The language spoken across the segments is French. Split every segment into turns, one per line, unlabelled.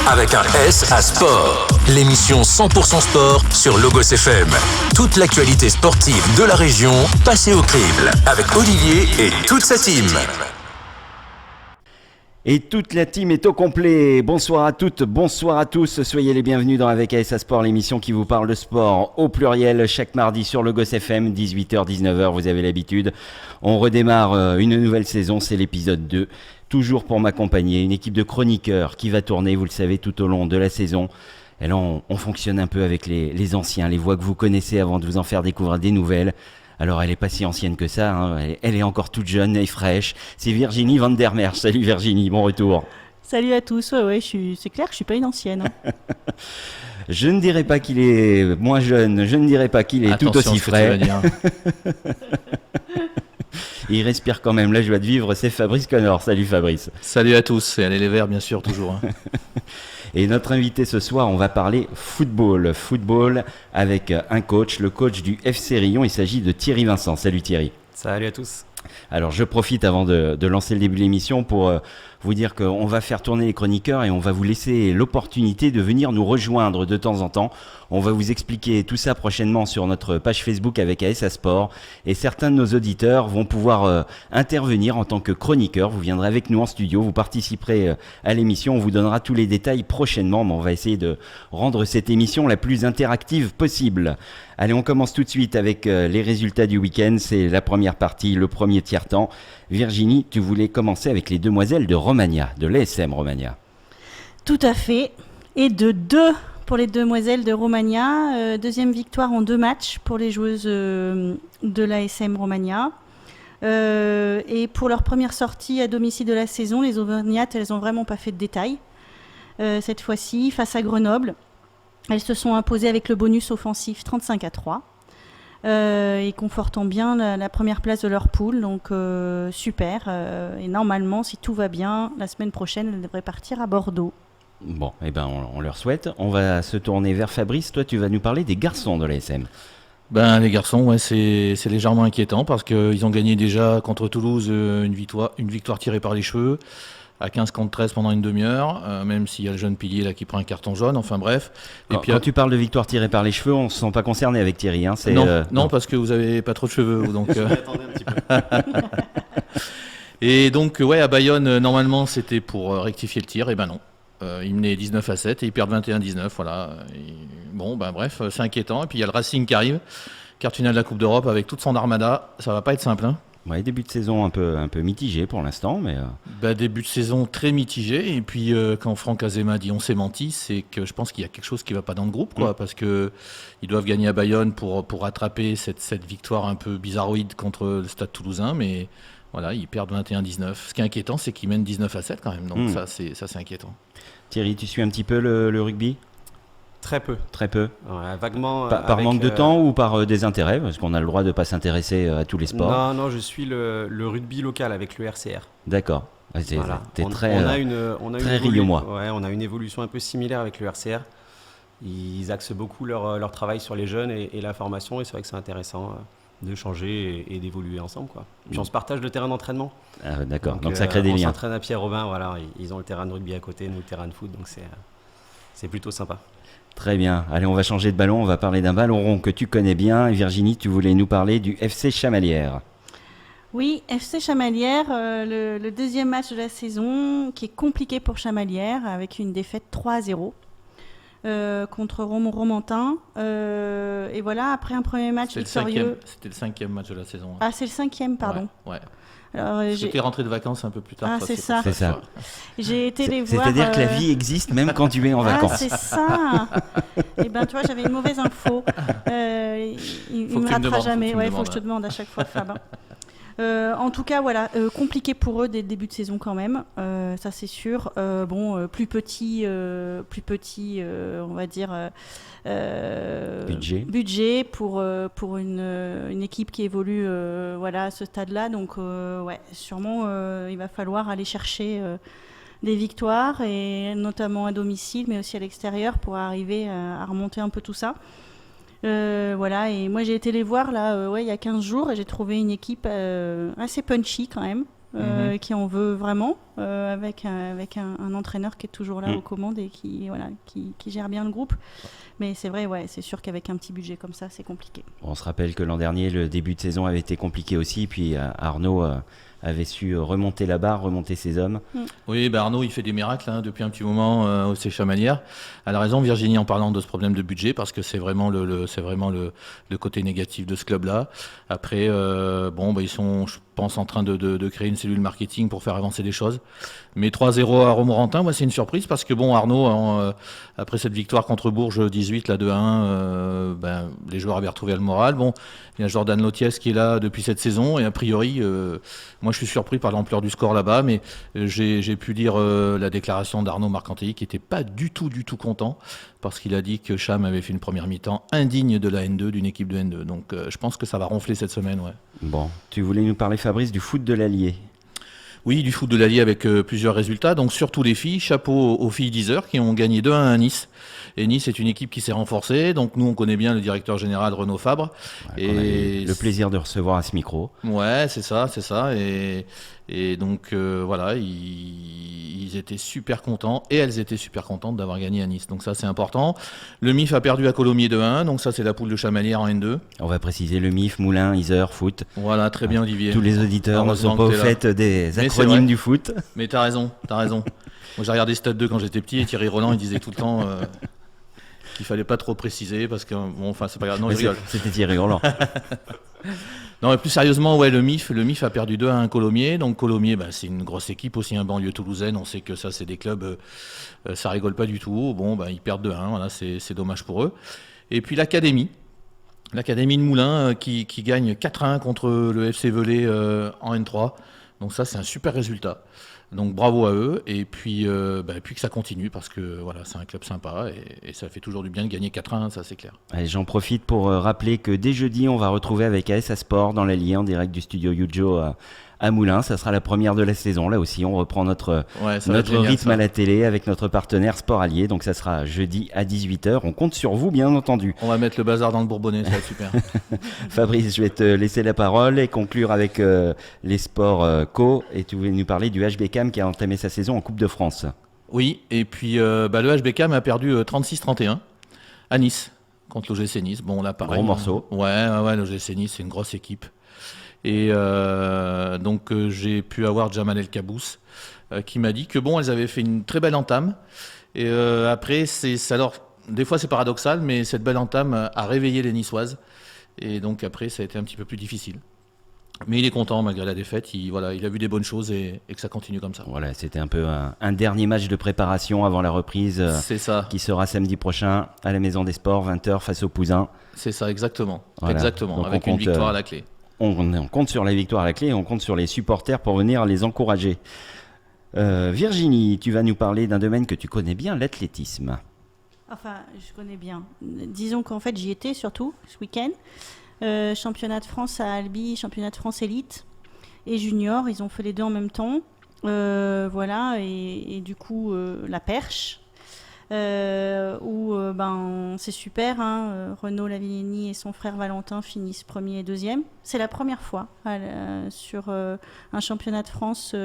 avec un S à sport. L'émission 100% sport sur Logos FM. Toute l'actualité sportive de la région passée au crible avec Olivier et toute sa team.
Et toute la team est au complet. Bonsoir à toutes, bonsoir à tous. Soyez les bienvenus dans Avec AS Sport, l'émission qui vous parle de sport au pluriel chaque mardi sur Logos FM, 18h-19h, vous avez l'habitude. On redémarre une nouvelle saison, c'est l'épisode 2. Toujours pour m'accompagner, une équipe de chroniqueurs qui va tourner, vous le savez, tout au long de la saison. Et là, on fonctionne un peu avec les anciens, les voix que vous connaissez avant de vous en faire découvrir des nouvelles. Alors, elle n'est pas si ancienne que ça, hein. Elle est encore toute jeune et fraîche. C'est Virginie Van der Merch. Salut Virginie, bon retour.
Salut à tous, ouais, c'est clair que je ne suis pas une ancienne. Hein.
Je ne dirais pas qu'il est moins jeune, je ne dirais pas qu'il est
Attention
tout aussi frais.
dire.
Il respire quand même la joie de vivre, c'est Fabrice Connor. Salut Fabrice.
Salut à tous, et allez les Verts bien sûr, toujours. Hein.
Et notre invité ce soir, on va parler football. Football avec un coach, le coach du FC Rion. Il s'agit de Thierry Vincent. Salut Thierry.
Salut à tous.
Alors je profite avant de lancer le début de l'émission pour vous dire qu'on va faire tourner les chroniqueurs et on va vous laisser l'opportunité de venir nous rejoindre de temps en temps. On va vous expliquer tout ça prochainement sur notre page Facebook avec AS Sport et certains de nos auditeurs vont pouvoir intervenir en tant que chroniqueurs. Vous viendrez avec nous en studio, vous participerez à l'émission, on vous donnera tous les détails prochainement, mais on va essayer de rendre cette émission la plus interactive possible. Allez, on commence tout de suite avec les résultats du week-end. C'est la première partie, le premier tiers-temps. Virginie, tu voulais commencer avec les demoiselles de Romagna, de l'ASM Romagna.
Tout à fait. Et de 2 pour les demoiselles de Romagna. Deuxième victoire en 2 matchs pour les joueuses de l'ASM Romagna. Et pour leur première sortie à domicile de la saison, les Auvergnates, elles n'ont vraiment pas fait de détails. Cette fois-ci, face à Grenoble. Elles se sont imposées avec le bonus offensif 35-3 et confortant bien la première place de leur poule. Donc super. Et normalement, si tout va bien, la semaine prochaine, elles devraient partir à Bordeaux.
Bon, eh ben on leur souhaite. On va se tourner vers Fabrice. Toi, tu vas nous parler des garçons de l'ASM.
Ben, les garçons, ouais, c'est légèrement inquiétant parce qu'ils ont gagné déjà contre Toulouse une victoire tirée par les cheveux. À 15 contre 13 pendant une demi-heure, même s'il y a le jeune pilier là qui prend un carton jaune, enfin bref.
Et puis, quand tu parles de victoire tirée par les cheveux, on ne se sent pas concerné avec Thierry. Hein,
non, parce que vous n'avez pas trop de cheveux. Donc,
Attendez un petit peu.
Et donc, ouais, à Bayonne, normalement, c'était pour rectifier le tir, et ben non. Ils menaient 19-7 et ils perdent 21-19, voilà. Et bon, ben bref, c'est inquiétant. Et puis il y a le Racing qui arrive, quart finale de la Coupe d'Europe avec toute son armada. Ça va pas être simple, hein.
Ouais, début de saison un peu mitigé pour l'instant, mais...
Début de saison très mitigé, et puis quand Franck Azema dit on s'est menti, c'est que je pense qu'il y a quelque chose qui ne va pas dans le groupe, quoi, parce qu'ils doivent gagner à Bayonne pour rattraper cette victoire un peu bizarroïde contre le Stade Toulousain, mais voilà, ils perdent 21-19. Ce qui est inquiétant, c'est qu'ils mènent 19-7 quand même, donc ça c'est inquiétant.
Thierry, tu suis un petit peu le rugby ?
Très peu.
Très peu.
Ouais, vaguement.
Par manque de temps ou par désintérêt ? Parce qu'on a le droit de ne pas s'intéresser à tous les sports.
Non, je suis le rugby local avec le RCR.
D'accord.
Voilà.
T'es
On
très
Rio-moi. Ouais, on a une évolution un peu similaire avec le RCR. Ils axent beaucoup leur travail sur les jeunes et la formation. Et c'est vrai que c'est intéressant de changer et d'évoluer ensemble, quoi. Puis on se partage le terrain d'entraînement.
Ah, d'accord. Donc ça crée des liens.
On s'entraîne à Pierre-Robin. Voilà. Ils ont le terrain de rugby à côté, nous le terrain de foot. Donc c'est plutôt sympa.
Très bien. Allez, on va changer de ballon. On va parler d'un ballon rond que tu connais bien. Virginie, tu voulais nous parler du FC Chamalières.
Oui, FC Chamalières, le deuxième match de la saison qui est compliqué pour Chamalières avec une défaite 3-0 contre Romorantin. Et voilà, après un premier match victorieux.
C'était le 5e match de la saison.
Ah, c'est le 5e, pardon.
Ouais.
Alors,
j'étais rentré de vacances un peu plus tard.
Ah, c'est ça. J'ai été les voir.
C'est-à-dire que la vie existe même quand tu es en vacances.
Ah, c'est ça. Et ben, tu vois, j'avais une mauvaise info. Il me ratera jamais. Ouais, il faut que je te demande à chaque fois, Fab. En tout cas, voilà, compliqué pour eux dès le début de saison quand même, ça c'est sûr. Plus petit, on va dire, budget pour une équipe qui évolue à ce stade-là. Donc, sûrement, il va falloir aller chercher des victoires, et notamment à domicile, mais aussi à l'extérieur, pour arriver à remonter un peu tout ça. Et moi j'ai été les voir là, il y a 15 jours, et j'ai trouvé une équipe assez punchy quand même. qui en veut vraiment, avec un entraîneur qui est toujours là aux commandes et qui gère bien le groupe. Mais c'est vrai, c'est sûr qu'avec un petit budget comme ça, c'est compliqué.
On se rappelle que l'an dernier, le début de saison avait été compliqué aussi, puis Arnaud avait su remonter la barre, remonter ses hommes.
Oui, Arnaud, il fait des miracles depuis un petit moment au C. Chamalières. Elle a raison, Virginie, en parlant de ce problème de budget, parce que c'est vraiment le côté négatif de ce club-là. Après, ils sont, je pense, en train de créer une cellule marketing pour faire avancer les choses. Mais 3-0 à Romorantin, c'est une surprise, parce que Arnaud, après cette victoire contre Bourges 18, là, 2-1, les joueurs avaient retrouvé le moral. Il y a Jordan Lotiès qui est là depuis cette saison, et a priori, moi je suis surpris par l'ampleur du score là-bas, mais j'ai pu lire la déclaration d'Arnaud Marcantelli qui n'était pas du tout content, parce qu'il a dit que Cham avait fait une première mi-temps indigne de la N2, d'une équipe de N2. Donc je pense que ça va ronfler cette semaine. Ouais.
Bon, tu voulais nous parler, Fabrice, du foot de l'Allier.
Oui, du foot de l'Allier avec plusieurs résultats. Donc surtout les filles, chapeau aux filles d'Yzeure qui ont gagné 2-1 à Nice. Et Nice est une équipe qui s'est renforcée. Donc nous, on connaît bien le directeur général Renaud Fabre.
Et on a eu le plaisir de recevoir à ce micro.
Ouais, c'est ça. Et donc ils étaient super contents et elles étaient super contentes d'avoir gagné à Nice. Donc ça, c'est important. Le MIF a perdu à Colomiers 2-1. Donc ça, c'est la poule de Chamalières en N2.
On va préciser le MIF, Moulins, Yzeure, foot.
Voilà, très bien, Olivier.
Tous les auditeurs ne sont pas au fait des acronymes du foot.
Mais t'as raison. Moi, j'ai regardé Stade 2 quand j'étais petit et Thierry Roland, il disait tout le temps qu'il fallait pas trop préciser parce que c'est pas grave. Non, je rigole.
C'était Thierry Roland.
Non, mais plus sérieusement, le MIF a perdu 2-1 à Colomiers. Donc Colomiers, c'est une grosse équipe aussi, un banlieue toulousaine. On sait que ça, c'est des clubs, ça rigole pas du tout. Ils perdent 2-1. Voilà, c'est dommage pour eux. Et puis l'Académie de Moulins qui gagne 4-1 contre le FC Velay en N3. Donc ça, c'est un super résultat. Donc bravo à eux, et puis que ça continue, parce que c'est un club sympa, et ça fait toujours du bien de gagner 4-1, ça c'est clair.
Allez, j'en profite pour rappeler que dès jeudi, on va retrouver avec ASA Sport dans l'Allier en direct du studio Yujo à Moulins. Ça sera la première de la saison. Là aussi, on reprend notre rythme à la télé avec notre partenaire Sport Allier. Donc ça sera jeudi à 18h. On compte sur vous, bien entendu.
On va mettre le bazar dans le Bourbonnais, ça va être super.
Fabrice, je vais te laisser la parole et conclure avec les sports co. Et tu voulais nous parler du HBCAM qui a entamé sa saison en Coupe de France.
Oui, et puis le HBCAM a perdu 36-31 à Nice, contre l'OGC Nice. Bon, là, pareil.
Gros morceau.
Ouais, l'OGC Nice, c'est une grosse équipe. Et donc j'ai pu avoir Jamal El Kabous qui m'a dit que elles avaient fait une très belle entame. Et après, des fois c'est paradoxal, mais cette belle entame a réveillé les Niçoises. Et donc après, ça a été un petit peu plus difficile. Mais il est content malgré la défaite. Il a vu des bonnes choses et que ça continue comme ça.
Voilà, c'était un peu un dernier match de préparation avant la reprise.
C'est ça.
Qui sera samedi prochain à la Maison des Sports, 20h face aux Pousins.
C'est ça, exactement.
Voilà.
Exactement,
donc
avec une victoire à la clé.
On compte sur la victoire à la clé et on compte sur les supporters pour venir les encourager. Virginie, tu vas nous parler d'un domaine que tu connais bien, l'athlétisme.
Enfin, je connais bien. Disons qu'en fait, j'y étais surtout ce week-end. Championnat de France à Albi, championnat de France élite et junior. Ils ont fait les deux en même temps. Et du coup, la perche. C'est super, Renaud Lavillenie et son frère Valentin finissent premier et deuxième. C'est la première fois sur un championnat de France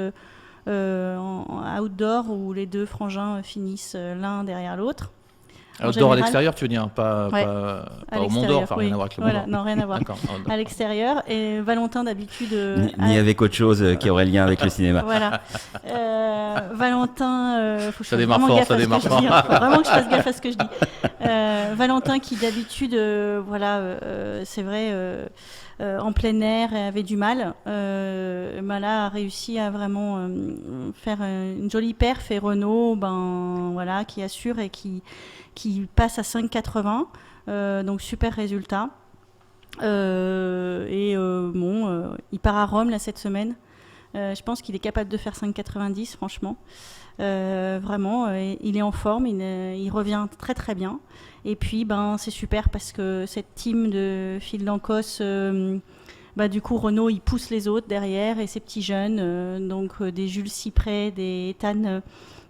en outdoor où les deux frangins finissent l'un derrière l'autre.
Outdoor à l'extérieur, tu veux dire, pas au Mont d'Or, rien à voir avec le Mont d'Or.
Non, rien à voir. À l'extérieur. Et Valentin, d'habitude...
Ni avec autre chose qui aurait lien avec le cinéma.
Voilà. Valentin... faut
ça démarre fort, ça démarre fort.
Il faut vraiment que je fasse gaffe à ce que je dis. Valentin, qui d'habitude, c'est vrai... en plein air et avait du mal. Mala a réussi à vraiment faire une jolie perf, et Renaud qui assure et qui passe à 5,80. Donc super résultat. Il part à Rome là cette semaine. Je pense qu'il est capable de faire 5,90 franchement. Vraiment, il est en forme, il revient très très bien. Et puis c'est super parce que cette team de Phil Lancos du coup, Renault, il pousse les autres derrière et ces petits jeunes, donc des Jules Cyprès, des Ethan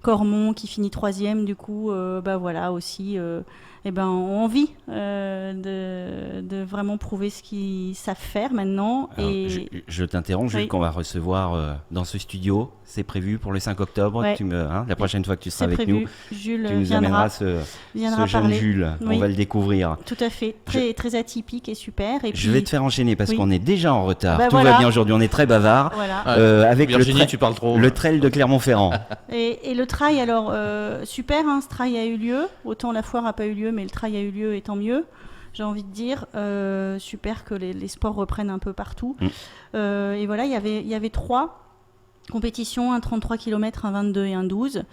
Cormont qui finit 3e, du coup, voilà aussi, ont envie de vraiment prouver ce qu'ils savent faire maintenant.
Alors,
Et
je t'interromps, Jules,
Oui.
qu'on va recevoir dans ce studio. C'est prévu pour le 5 octobre.
Ouais.
La prochaine fois que tu seras
c'est
avec
prévu.
nous,
Jules
tu nous
viendra
amèneras ce jeune
parler.
Jules.
Oui.
On va le découvrir.
Tout à fait, très atypique et super. Et
Je
puis,
vais te faire enchaîner parce
Oui.
qu'on est déjà en retard.
Bah
Tout
voilà.
va bien aujourd'hui, on est très bavard.
Voilà.
Avec
Virginie, tu parles trop.
le trail de Clermont-Ferrand.
Et le trail, alors, super, ce trail a eu lieu. Autant la foire n'a pas eu lieu, mais le trail a eu lieu et tant mieux. J'ai envie de dire, super que les sports reprennent un peu partout. Et voilà, il y avait 3 compétitions, un 33 km, un 22 et un 12.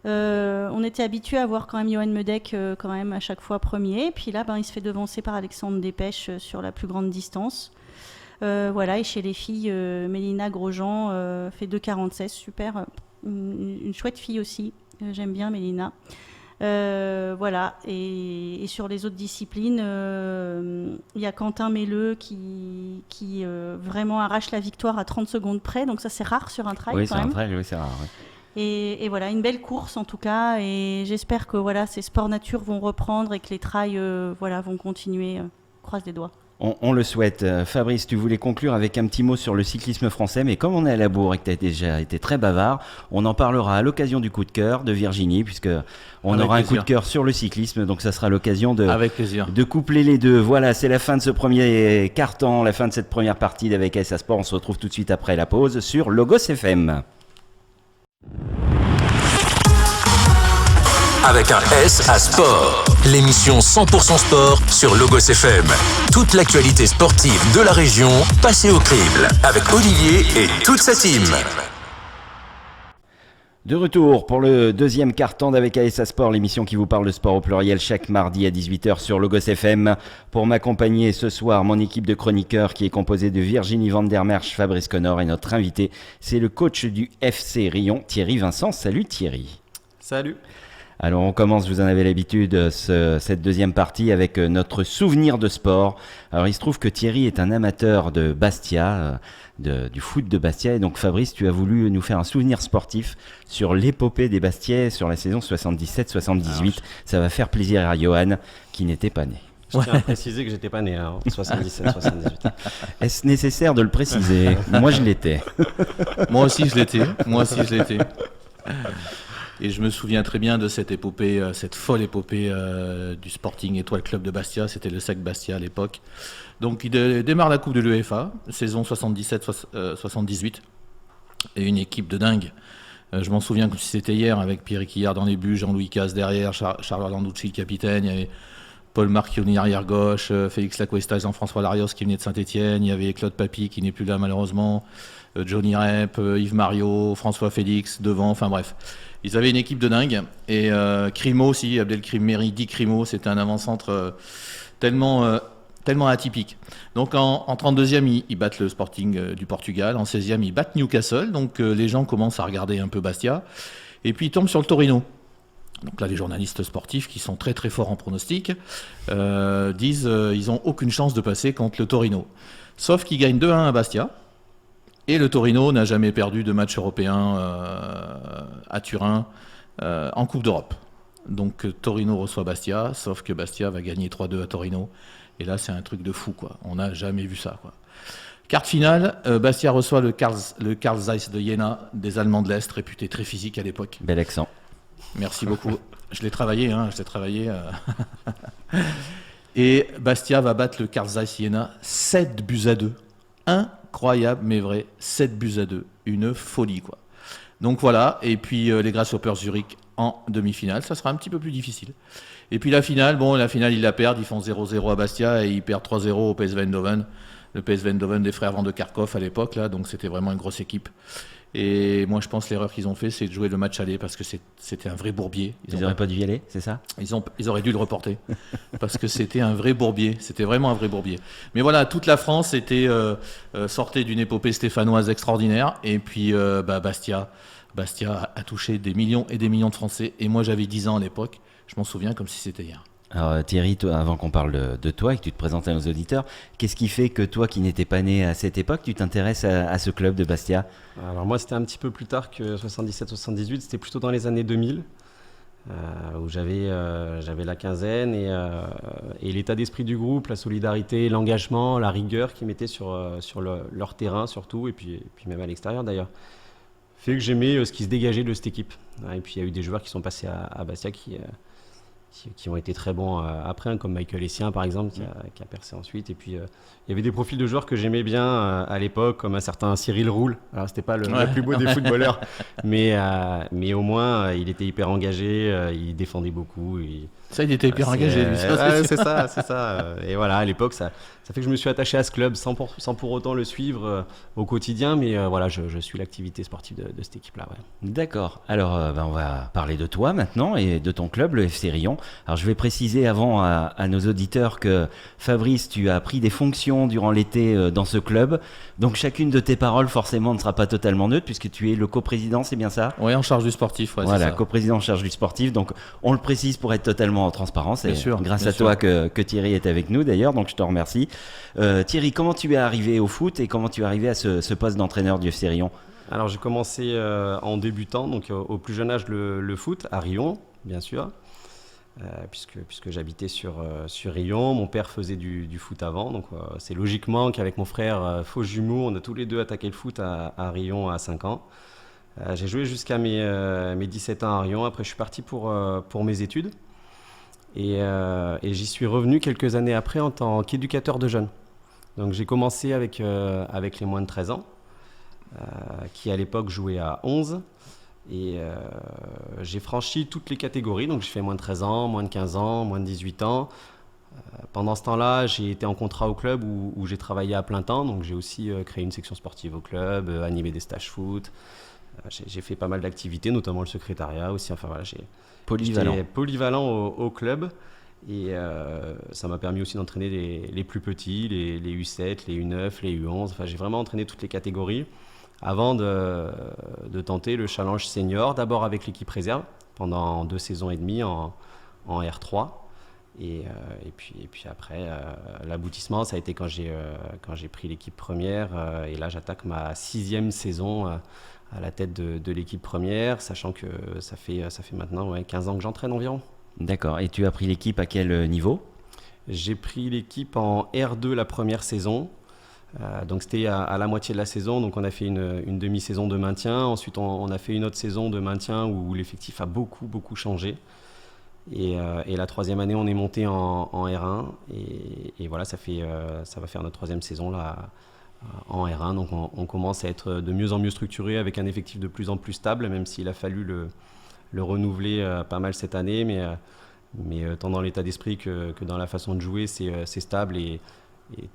On était habitué à voir quand même Johan Medeck quand même à chaque fois premier. Puis là, il se fait devancer par Alexandre Despêche sur la plus grande distance. Voilà, et chez les filles, Mélina Grosjean fait 2,46, super. Une chouette fille aussi, j'aime bien Mélina. Voilà, et sur les autres disciplines, il y a Quentin Melleux qui vraiment arrache la victoire à 30 secondes près, donc ça c'est rare sur un trail
Oui,
quand
c'est un
même.
trail, oui, c'est rare. Ouais.
Et voilà, une belle course en tout cas, et j'espère que voilà, ces sports nature vont reprendre et que les trails vont continuer, croise les doigts.
On le souhaite. Fabrice, tu voulais conclure avec un petit mot sur le cyclisme français, mais comme on est à la bourre et que tu as déjà été très bavard, on en parlera à l'occasion du coup de cœur de Virginie, puisque on
Avec
aura
plaisir.
un coup de cœur sur le cyclisme, donc ça sera l'occasion
Avec plaisir.
de coupler les deux. Voilà, c'est la fin de ce premier quart-temps, la fin de cette première partie d'Avec SA Sport. On se retrouve tout de suite après la pause sur Logos FM.
Avec un S à sport. L'émission 100% sport sur Logos FM. Toute l'actualité sportive de la région passée au crible. Avec Olivier et toute sa team.
De retour pour le deuxième quart-temps d'Avec ASA Sport, l'émission qui vous parle de sport au pluriel chaque mardi à 18h sur Logos FM. Pour m'accompagner ce soir, mon équipe de chroniqueurs qui est composée de Virginie Van der Merch, Fabrice Connor et notre invité, c'est le coach du FC Rion, Thierry Vincent. Salut Thierry.
Salut.
Alors on commence, vous en avez l'habitude, cette deuxième partie avec notre souvenir de sport. Alors il se trouve que Thierry est un amateur de Bastia, du foot de Bastia. Et donc Fabrice, tu as voulu nous faire un souvenir sportif sur l'épopée des Bastiais sur la saison 77-78. Ça va faire plaisir à Johan qui n'était pas né.
Je tiens à préciser que j'étais pas né en 77-78.
Est-ce nécessaire de le préciser? Moi je l'étais.
Moi aussi je l'étais. Et je me souviens très bien de cette épopée, cette folle épopée du Sporting Étoile Club de Bastia. C'était le SEC Bastia à l'époque. Donc il démarre la Coupe de l'UEFA, saison 77-78. Et une équipe de dingue. Je m'en souviens comme si c'était hier, avec Pierre Quillard dans les buts, Jean-Louis Casse derrière, Charles Landucci le capitaine. Il y avait Paul Marchioni arrière gauche, Félix Lacuesta, Jean-François Larios qui venait de Saint-Etienne. Il y avait Claude Papy qui n'est plus là malheureusement. Johnny Rep, Yves Mario, François Félix devant, enfin bref. Ils avaient une équipe de dingue. Et Crimo aussi, Abdelkrim Meri, dit Crimo, c'était un avant-centre tellement atypique. Donc en 32e, ils battent le Sporting du Portugal. En 16e, ils battent Newcastle. Donc les gens commencent à regarder un peu Bastia. Et puis ils tombent sur le Torino. Donc là, les journalistes sportifs, qui sont très très forts en pronostic, disent ils n'ont aucune chance de passer contre le Torino. Sauf qu'ils gagnent 2-1 à Bastia. Et le Torino n'a jamais perdu de match européen à Turin en Coupe d'Europe. Donc Torino reçoit Bastia, sauf que Bastia va gagner 3-2 à Torino. Et là, c'est un truc de fou, quoi. On n'a jamais vu ça, quoi. Quart finale, Bastia reçoit le Carl Zeiss de Jena, des Allemands de l'Est, réputés très physiques à l'époque.
Bel accent.
Merci beaucoup. Je l'ai travaillé. Et Bastia va battre le Carl Zeiss Jena 7-2. Incroyable, mais vrai. 7-2. Une folie, quoi. Donc voilà. Et puis les Grasshoppers Zurich en demi-finale. Ça sera un petit peu plus difficile. Et puis la finale, ils la perdent. Ils font 0-0 à Bastia et ils perdent 3-0 au PSV Eindhoven. Le PSV Eindhoven des frères Van de Kerkhoff à l'époque, là. Donc c'était vraiment une grosse équipe. Et moi, je pense que l'erreur qu'ils ont fait, c'est de jouer le match aller parce que c'était un vrai bourbier.
Ils n'auraient pas dû y aller, c'est ça?
Ils auraient dû le reporter parce que c'était un vrai bourbier. C'était vraiment un vrai bourbier. Mais voilà, toute la France sortait d'une épopée stéphanoise extraordinaire. Et puis Bastia a touché des millions et des millions de Français. Et moi, j'avais 10 ans à l'époque. Je m'en souviens comme si c'était hier.
Alors Thierry, toi, avant qu'on parle de toi et que tu te présentes à nos auditeurs, qu'est-ce qui fait que toi qui n'étais pas né à cette époque, tu t'intéresses à ce club de Bastia?
Alors moi, c'était un petit peu plus tard que 77-78, c'était plutôt dans les années 2000, où j'avais la quinzaine, et l'état d'esprit du groupe, la solidarité, l'engagement, la rigueur qu'ils mettaient sur leur terrain surtout, et puis même à l'extérieur d'ailleurs, fait que j'aimais ce qui se dégageait de cette équipe. Et puis il y a eu des joueurs qui sont passés à Bastia qui ont été très bons après, comme Michael Essien par exemple, qui a percé ensuite. Et puis il y avait des profils de joueurs que j'aimais bien à l'époque, comme un certain Cyril Roule. Alors c'était pas le plus beau des footballeurs, mais au moins il était hyper engagé, il défendait beaucoup.
Ça, il était hyper engagé, lui.
C'est ça. Et voilà, à l'époque, ça fait que je me suis attaché à ce club sans pour autant le suivre au quotidien, mais voilà, je suis l'activité sportive de cette équipe-là. Ouais.
D'accord. Alors, on va parler de toi maintenant et de ton club, le FC Riom. Alors, je vais préciser avant à nos auditeurs que Fabrice, tu as pris des fonctions durant l'été dans ce club. Donc, chacune de tes paroles, forcément, ne sera pas totalement neutre puisque tu es le coprésident, c'est bien ça?
Oui, en charge du sportif. Ouais,
voilà,
c'est ça.
coprésident en charge du sportif. Donc, on le précise pour être totalement en transparence. C'est grâce à toi que Thierry est avec nous d'ailleurs, donc je te remercie. Thierry, comment tu es arrivé au foot et comment tu es arrivé à ce poste d'entraîneur du FC Riom?
Alors j'ai commencé en débutant, donc au plus jeune âge le foot, à Riom, bien sûr, puisque j'habitais sur Riom. Mon père faisait du foot avant, donc c'est logiquement qu'avec mon frère faux jumeau, on a tous les deux attaqué le foot à Riom à 5 ans. J'ai joué jusqu'à mes 17 ans à Riom, après je suis parti pour mes études. Et j'y suis revenu quelques années après en tant qu'éducateur de jeunes. Donc j'ai commencé avec les moins de 13 ans, qui à l'époque jouaient à 11. Et j'ai franchi toutes les catégories. Donc j'ai fait moins de 13 ans, moins de 15 ans, moins de 18 ans. Pendant ce temps-là, j'ai été en contrat au club où j'ai travaillé à plein temps. Donc j'ai aussi créé une section sportive au club, animé des stages foot. J'ai fait pas mal d'activités, notamment le secrétariat aussi. Enfin voilà, j'étais polyvalent au club, et ça m'a permis aussi d'entraîner les plus petits, les U7, les U9, les U11. Enfin, j'ai vraiment entraîné toutes les catégories avant de tenter le challenge senior, d'abord avec l'équipe réserve pendant 2 saisons et demie en R3. Et puis après, l'aboutissement, ça a été quand j'ai pris l'équipe première. Et là, j'attaque ma 6e saison à la tête de l'équipe première, sachant que ça fait maintenant 15 ans que j'entraîne environ.
D'accord. Et tu as pris l'équipe à quel niveau?
J'ai pris l'équipe en R2 la première saison. Donc c'était à la moitié de la saison. Donc on a fait une demi-saison de maintien. Ensuite, on a fait une autre saison de maintien où l'effectif a beaucoup, beaucoup changé. Et la 3e année, on est monté en R1. Et voilà, ça va faire notre 3e saison là, en R1. Donc on commence à être de mieux en mieux structuré avec un effectif de plus en plus stable, même s'il a fallu le renouveler pas mal cette année. Mais tant dans l'état d'esprit que dans la façon de jouer, c'est stable et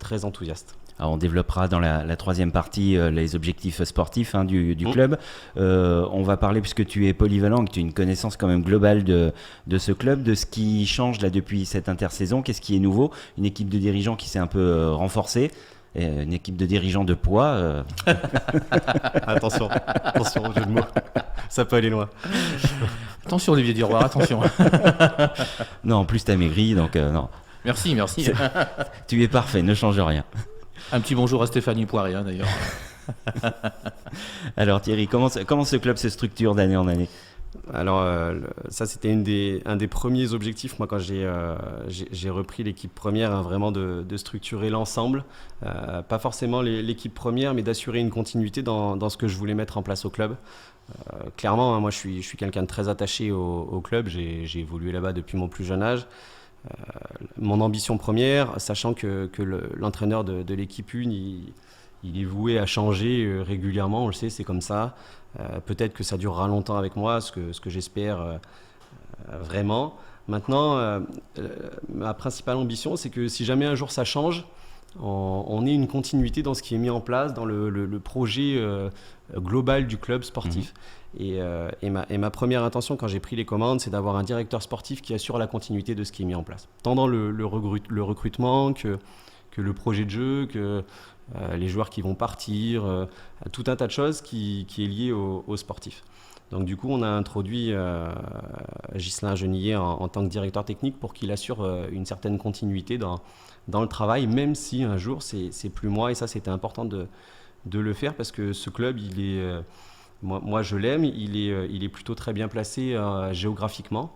très enthousiaste.
Alors on développera dans la 3e partie les objectifs sportifs du club. On va parler, puisque tu es polyvalent, que tu as une connaissance quand même globale de ce club, de ce qui change là depuis cette intersaison. Qu'est-ce qui est nouveau? Une équipe de dirigeants qui s'est un peu renforcée. Et une équipe de dirigeants de poids.
Attention, jeu de mots. Ça peut aller loin.
Attention, Olivier Diroir, attention.
Non, en plus t'as maigri, donc non.
Merci.
Tu es parfait, ne change rien.
Un petit bonjour à Stéphanie Poiré, d'ailleurs.
Alors Thierry, comment ce club se structure d'année en année?
Alors ça, c'était un des premiers objectifs, moi, quand j'ai repris l'équipe première, vraiment de structurer l'ensemble, pas forcément l'équipe première, mais d'assurer une continuité dans ce que je voulais mettre en place au club. Clairement, moi je suis quelqu'un de très attaché au club, j'ai évolué là-bas depuis mon plus jeune âge. Mon ambition première, sachant que l'entraîneur de l'équipe 1, il est voué à changer régulièrement, on le sait, c'est comme ça. Peut-être que ça durera longtemps avec moi, ce que j'espère vraiment. Maintenant, ma principale ambition, c'est que si jamais un jour ça change, on ait une continuité dans ce qui est mis en place, dans le projet global du club sportif. Et ma première intention quand j'ai pris les commandes, c'est d'avoir un directeur sportif qui assure la continuité de ce qui est mis en place. Tant dans le recrutement que le projet de jeu, que les joueurs qui vont partir, tout un tas de choses qui est lié aux sportifs. Donc du coup, on a introduit Ghislain Genillet en tant que directeur technique pour qu'il assure une certaine continuité dans le travail, même si un jour, c'est plus moi. Et ça, c'était important de le faire parce que ce club, il est, moi, je l'aime, il est plutôt très bien placé géographiquement.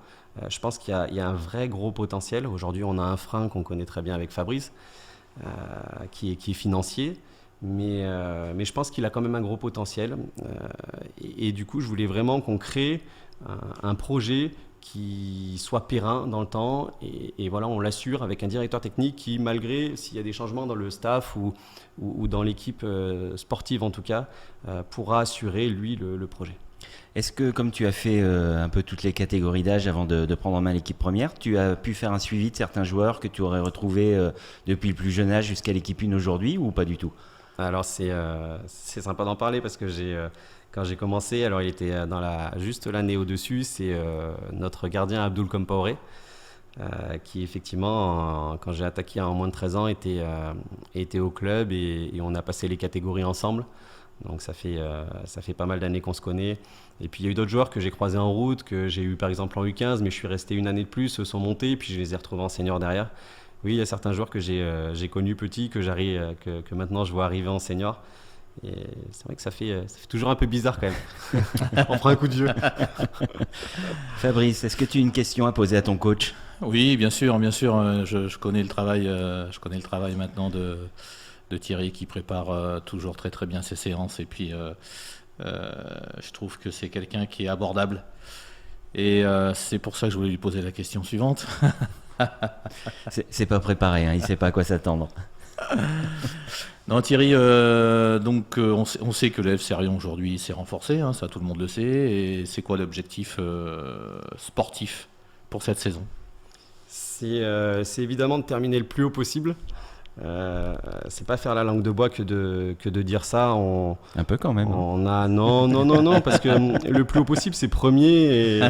Je pense qu'il y a un vrai gros potentiel. Aujourd'hui, on a un frein qu'on connaît très bien avec Fabrice, qui est financier. Mais je pense qu'il a quand même un gros potentiel. Et du coup, je voulais vraiment qu'on crée un projet qui soit périn dans le temps. Et voilà, on l'assure avec un directeur technique qui, malgré s'il y a des changements dans le staff ou dans l'équipe sportive en tout cas, pourra assurer, lui, le projet.
Est-ce que, comme tu as fait un peu toutes les catégories d'âge avant de prendre en main l'équipe première, tu as pu faire un suivi de certains joueurs que tu aurais retrouvés depuis le plus jeune âge jusqu'à l'équipe 1 aujourd'hui ou pas du tout ?
Alors c'est sympa d'en parler parce que quand j'ai commencé, alors il était juste l'année au-dessus, c'est notre gardien Abdoul Compaoré, qui effectivement, quand j'ai attaqué en moins de 13 ans, était au club et on a passé les catégories ensemble. Donc ça fait pas mal d'années qu'on se connaît. Et puis il y a eu d'autres joueurs que j'ai croisés en route, que j'ai eu par exemple en U15, mais je suis resté une année de plus, eux sont montés, et puis je les ai retrouvés en senior derrière. Oui, il y a certains joueurs que j'ai connus petits, que maintenant je vois arriver en senior. Et c'est vrai que ça fait toujours un peu bizarre quand même. On prend un coup de vieux.
Fabrice, est-ce que tu as une question à poser à ton coach ?
Oui, bien sûr. Je connais le travail maintenant de Thierry qui prépare toujours très très bien ses séances. Et puis je trouve que c'est quelqu'un qui est abordable. Et c'est pour ça que je voulais lui poser la question suivante.
C'est pas préparé, hein, il sait pas à quoi s'attendre.
Non, Thierry, on sait que le FC Rion aujourd'hui s'est renforcé, hein, ça tout le monde le sait. Et c'est quoi l'objectif sportif pour cette saison ?
C'est évidemment de terminer le plus haut possible. C'est pas faire la langue de bois que de dire ça.
Un peu quand même.
Non, parce que le plus haut possible c'est premier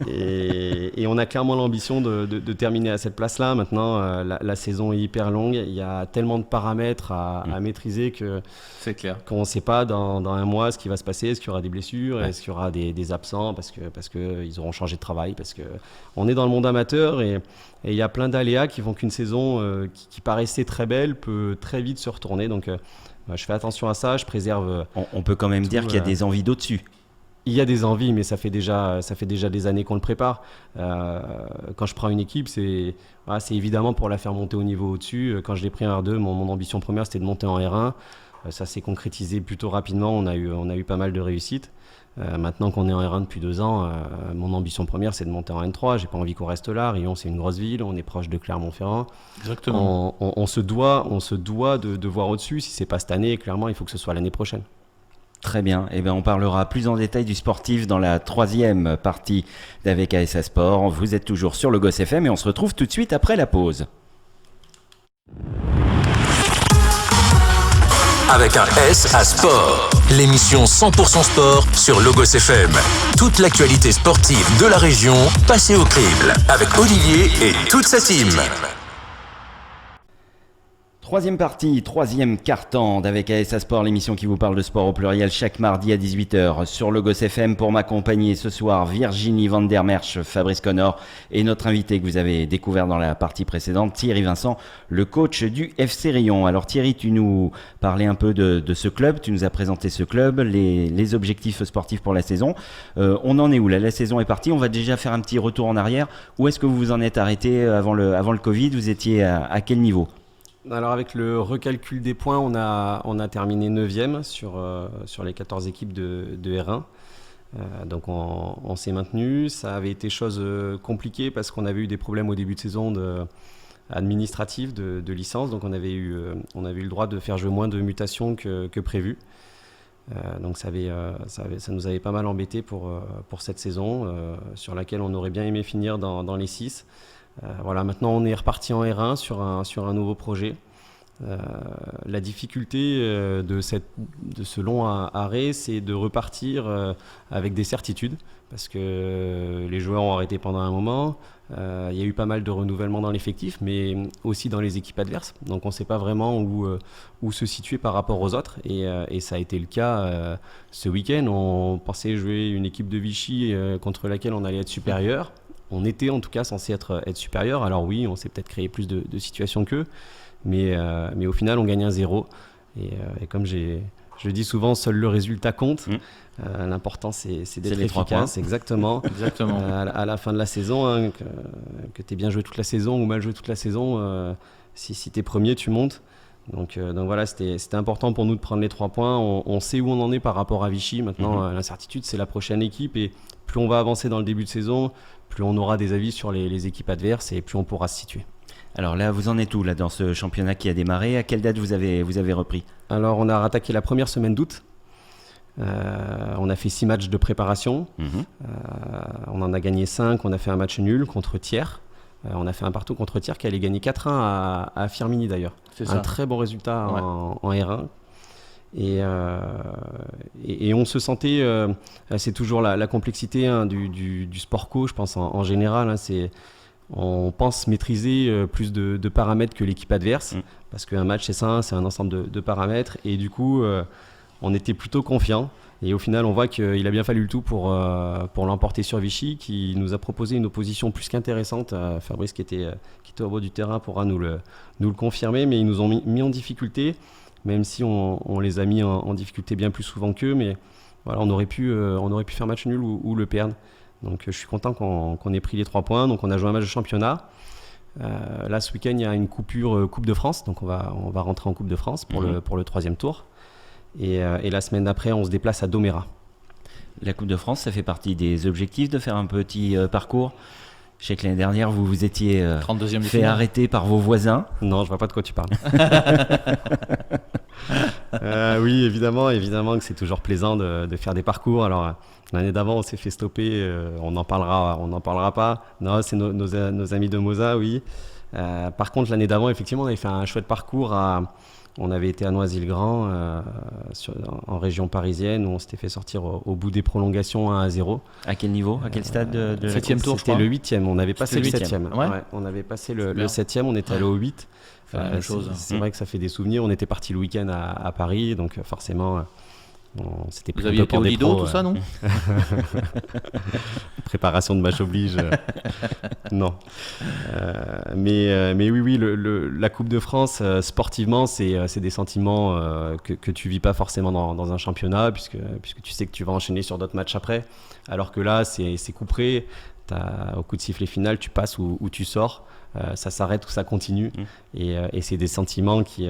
et on a clairement l'ambition de terminer à cette place-là. Maintenant, la saison est hyper longue. Il y a tellement de paramètres à maîtriser que
c'est clair
qu'on ne sait pas dans un mois ce qui va se passer. Est-ce qu'il y aura des blessures ? Est-ce qu'il y aura des absents parce que ils auront changé de travail ? Parce que on est dans le monde amateur et il y a plein d'aléas qui font qu'une saison qui paraissait très belle peut très vite se retourner. Donc je fais attention à ça, je préserve.
On peut quand même dire qu'il y a des envies d'au-dessus.
Il y a des envies, mais ça fait déjà des années qu'on le prépare. Quand je prends une équipe, c'est évidemment pour la faire monter au niveau au-dessus. Quand je l'ai pris en R2, mon ambition première c'était de monter en R1. Ça s'est concrétisé plutôt rapidement, on a eu pas mal de réussites. Maintenant qu'on est en R1 depuis 2 ans, mon ambition première c'est de monter en N3. J'ai pas envie qu'on reste là. Rion c'est une grosse ville, on est proche de Clermont-Ferrand.
Exactement.
On se doit de voir au-dessus. Si c'est pas cette année, clairement il faut que ce soit l'année prochaine.
Très bien, on parlera plus en détail du sportif dans la 3e partie d'Avec ASA Sport. Vous êtes toujours sur le Gosse FM et on se retrouve tout de suite après la pause.
Avec un S à sport, l'émission 100% sport sur Logos FM. Toute l'actualité sportive de la région passée au crible avec Olivier et toute sa team.
3e partie, 3e quart-temps d'Avec ASA Sport, l'émission qui vous parle de sport au pluriel chaque mardi à 18h sur Logos FM. Pour m'accompagner ce soir, Virginie Van der Merch, Fabrice Connor et notre invité que vous avez découvert dans la partie précédente, Thierry Vincent, le coach du FC Rion. Alors Thierry, tu nous parlais un peu de ce club, tu nous as présenté ce club, les objectifs sportifs pour la saison. On en est où là ? La saison est partie, on va déjà faire un petit retour en arrière. Où est-ce que vous vous en êtes arrêté avant le Covid ? Vous étiez à quel niveau ?
Alors avec le recalcul des points, on a terminé 9e sur les 14 équipes de R1. Donc on s'est maintenu. Ça avait été chose compliquée parce qu'on avait eu des problèmes au début de saison administratifs de licence. Donc on avait eu le droit de faire jouer moins de mutations que prévu. Donc ça nous avait pas mal embêté pour cette saison sur laquelle on aurait bien aimé finir dans les 6. Voilà, maintenant on est reparti en R1 sur un nouveau projet. La difficulté de ce long arrêt, c'est de repartir avec des certitudes, parce que les joueurs ont arrêté pendant un moment. Il y a eu pas mal de renouvellement dans l'effectif, mais aussi dans les équipes adverses. Donc on ne sait pas vraiment où se situer par rapport aux autres. Et ça a été le cas ce week-end. On pensait jouer une équipe de Vichy contre laquelle on allait être supérieur. On était en tout cas censé être supérieur. Alors oui, on s'est peut-être créé plus de situations qu'eux. Mais au final, on gagne 1-0. Et comme je dis souvent, seul le résultat compte. L'important, c'est d'être efficace. Exactement.
Exactement.
À la fin de la saison, hein, que tu aies bien joué toute la saison ou mal joué toute la saison, si tu es premier, tu montes. Donc voilà, c'était important pour nous de prendre les 3 points. On sait où on en est par rapport à Vichy. Maintenant, l'incertitude, c'est la prochaine équipe. Et plus on va avancer dans le début de saison, plus on aura des avis sur les équipes adverses et plus on pourra se situer.
Alors là, vous en êtes où là, dans ce championnat qui a démarré? À quelle date vous avez repris?
Alors, on a rattaqué la première semaine d'août. On a fait 6 matchs de préparation. On en a gagné 5. On a fait un match nul contre Thiers. On a fait un partout contre Thiers qui allait gagner 4-1 à Firminy d'ailleurs.
C'est ça.
Un très bon résultat en R1. Et on se sentait, c'est toujours la complexité du sport co, je pense en général. Hein, on pense maîtriser plus de paramètres que l'équipe adverse, parce qu'un match c'est ça, c'est un ensemble de paramètres, et du coup on était plutôt confiants. Et au final, on voit qu'il a bien fallu le tout pour l'emporter sur Vichy, qui nous a proposé une opposition plus qu'intéressante. Fabrice, qui était au bord du terrain, pourra nous le confirmer, mais ils nous ont mis en difficulté, même si on les a mis en difficulté bien plus souvent qu'eux. Mais voilà, on aurait pu faire match nul ou le perdre. Donc je suis content qu'on ait pris les 3 points. Donc on a joué un match de championnat. Là, ce week-end, il y a une coupure Coupe de France. Donc on va rentrer en Coupe de France pour le 3e tour. Et la semaine d'après, on se déplace à Domérat.
La Coupe de France, ça fait partie des objectifs de faire un petit parcours. Je sais que l'année dernière, vous vous étiez fait arrêter par vos voisins.
Non, je vois pas de quoi tu parles. Oui, évidemment que c'est toujours plaisant de faire des parcours. Alors l'année d'avant, on s'est fait stopper. On n'en parlera pas. Non, c'est nos amis de Moza, oui. Par contre, l'année d'avant, effectivement, on avait fait un chouette parcours on avait été à Noisy-le-Grand, en région parisienne, où on s'était fait sortir au bout des prolongations 1-0.
À quel niveau? À quel stade de la
7e tour, je crois.
C'était le 8e, on avait passé le 7e.
Ouais.
Ouais, on avait passé le 7e, on était allé au 8.
La même chose.
C'est vrai que ça fait des souvenirs. On était parti le week-end à Paris, donc forcément, c'était
Vous aviez été au Lido, tout ça, non?
Préparation de match oblige. Non. Mais oui, la Coupe de France, sportivement, c'est des sentiments que tu vis pas forcément dans un championnat, puisque tu sais que tu vas enchaîner sur d'autres matchs après. Alors que là, c'est couperé. Au coup de sifflet final, tu passes ou tu sors. Ça s'arrête ou ça continue. Et c'est des sentiments qui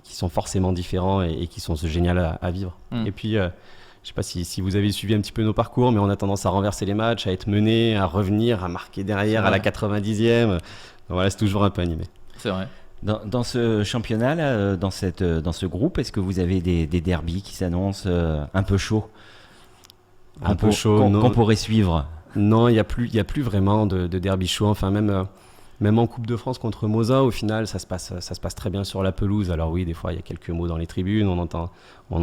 sont forcément différents et qui sont géniaux à vivre. Et puis, je ne sais pas si vous avez suivi un petit peu nos parcours, mais on a tendance à renverser les matchs, à être mené, à revenir, à marquer derrière à la 90e. Donc voilà, c'est toujours un peu animé.
C'est vrai.
Dans ce championnat, là, dans ce groupe, est-ce que vous avez des derbies qui s'annoncent un peu chauds?
Un peu chaud,
qu'on pourrait suivre?
Non, il y a plus vraiment de derby chaud. Enfin, même en Coupe de France contre Moza, au final, ça se passe très bien sur la pelouse. Alors oui, des fois, il y a quelques mots dans les tribunes, on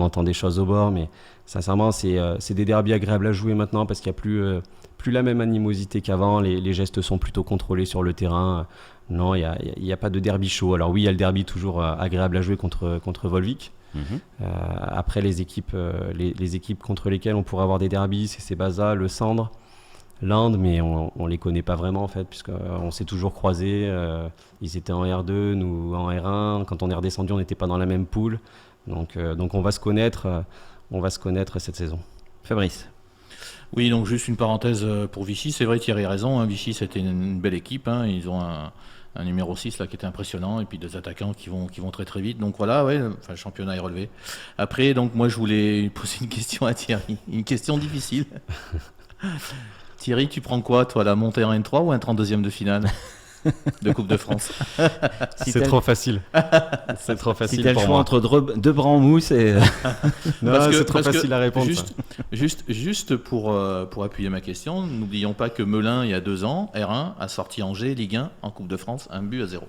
entend des choses au bord, mais sincèrement, c'est des derbys agréables à jouer maintenant, parce qu'il n'y a plus la même animosité qu'avant. Les gestes sont plutôt contrôlés sur le terrain. Non, il n'y a pas de derby chaud. Alors oui, il y a le derby toujours agréable à jouer contre Volvic. Après, les équipes contre lesquelles on pourrait avoir des derbys, c'est Sébaza, le Sandre, l'Inde, mais on les connaît pas vraiment en fait, puisqu'on s'est toujours croisés. Ils étaient en R2, nous en R1. Quand on est redescendu, on n'était pas dans la même poule. Donc on va se connaître cette saison.
Fabrice.
Oui, donc juste une parenthèse pour Vichy. C'est vrai, Thierry a raison. Hein, Vichy, c'était une belle équipe. Hein, ils ont un numéro 6 là, qui était impressionnant, et puis des attaquants qui vont très très vite. Donc voilà, le championnat est relevé. Après, donc moi, je voulais poser une question à Thierry. Une question difficile. Thierry, tu prends quoi, toi, la montée en N3 ou un 32e de finale de Coupe de France?
C'est trop facile. C'est trop facile.
Si tu as le choix entre deux bras en mousse et.
Non, c'est trop facile à répondre.
Juste pour appuyer ma question, n'oublions pas que Melun, il y a 2 ans, R1, a sorti Angers, Ligue 1, en Coupe de France, 1-0.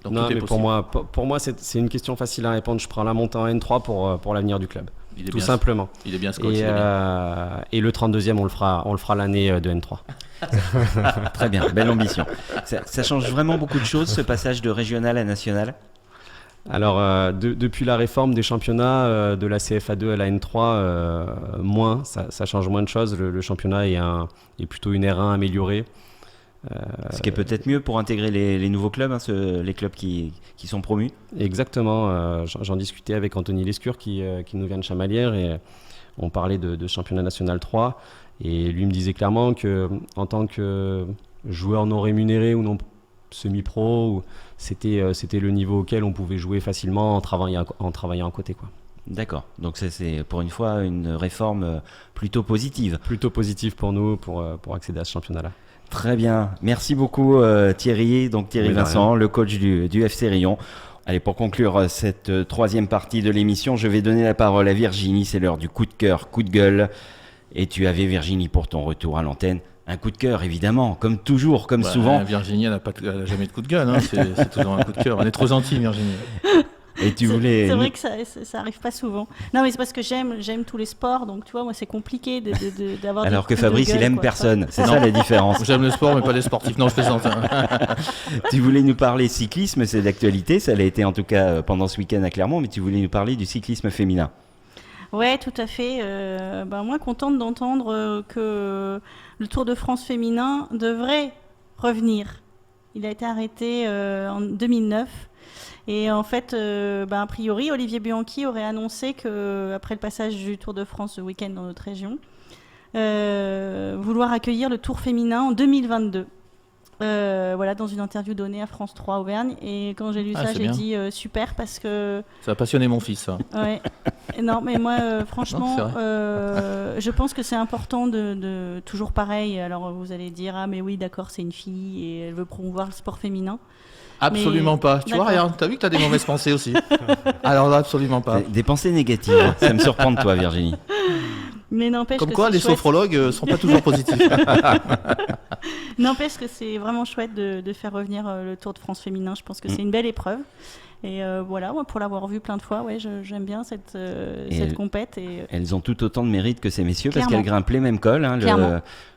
Donc
non,
tout est
mais
possible.
pour moi c'est une question facile à répondre. Je prends la montée en N3 pour l'avenir du club.
Il est
Tout
bien,
simplement.
Il est bien Scott.
Et le 32e, on le fera l'année de N3.
Très bien, belle ambition. Ça change vraiment beaucoup de choses, ce passage de régional à national.
Alors, depuis la réforme des championnats de la CFA2 à la N3, moins, ça change moins de choses. Le championnat est plutôt une R1 améliorée.
Ce qui est peut-être mieux pour intégrer les nouveaux clubs, les clubs qui sont promus.
Exactement, j'en discutais avec Anthony Lescure qui nous vient de Chamalières et on parlait de championnat national 3 et lui me disait clairement qu'en tant que joueur non rémunéré ou non semi-pro, c'était le niveau auquel on pouvait jouer facilement en travaillant à côté, quoi.
D'accord, donc c'est pour une fois une réforme plutôt positive.
Plutôt positive pour nous pour accéder à ce championnat-là.
Très bien, merci beaucoup Thierry, donc Thierry Vincent, le coach du FC Rion. Allez, pour conclure cette troisième partie de l'émission, je vais donner la parole à Virginie, c'est l'heure du coup de cœur, coup de gueule. Et tu avais Virginie pour ton retour à l'antenne. Un coup de cœur, évidemment, comme toujours, comme souvent.
Virginie, elle n'a jamais de coup de gueule, hein. C'est toujours un coup de cœur. On est trop gentils, Virginie.
Et tu voulais...
C'est vrai que ça arrive pas souvent. Non, mais c'est parce que j'aime tous les sports, donc tu vois, moi c'est compliqué d'avoir.
Alors
des
que Fabrice,
de gueule,
il aime personne. C'est ça la différence.
J'aime le sport, mais pas les sportifs. Non, je plaisante.
Tu voulais nous parler cyclisme, c'est d'actualité. Ça l'a été en tout cas pendant ce week-end à Clermont, mais tu voulais nous parler du cyclisme féminin.
Ouais, tout à fait. Moi, contente d'entendre que le Tour de France féminin devrait revenir. Il a été arrêté en 2009. Et en fait, a priori, Olivier Bianchi aurait annoncé qu'après le passage du Tour de France ce week-end dans notre région, vouloir accueillir le Tour féminin en 2022. Dans une interview donnée à France 3 Auvergne. Et quand j'ai lu ça, j'ai dit super parce que...
Ça a passionné mon fils, ça.
Ouais. Non, mais moi, franchement, je pense que c'est important de toujours pareil. Alors, vous allez dire, ah, mais oui, d'accord, c'est une fille et elle veut promouvoir le sport féminin.
Absolument pas. Tu vois, regarde, t'as vu que t'as des mauvaises pensées aussi. Alors là, absolument pas.
Des pensées négatives. Ça me surprend de toi, Virginie.
Mais n'empêche
Comme
que
quoi, les sophrologues sont pas toujours positifs.
N'empêche que c'est vraiment chouette de faire revenir le Tour de France féminin. Je pense que c'est une belle épreuve. Et moi, pour l'avoir vu plein de fois, j'aime bien cette compète. Et
elles ont tout autant de mérite que ces messieurs
Clairement.
parce qu'elles grimpent les mêmes cols.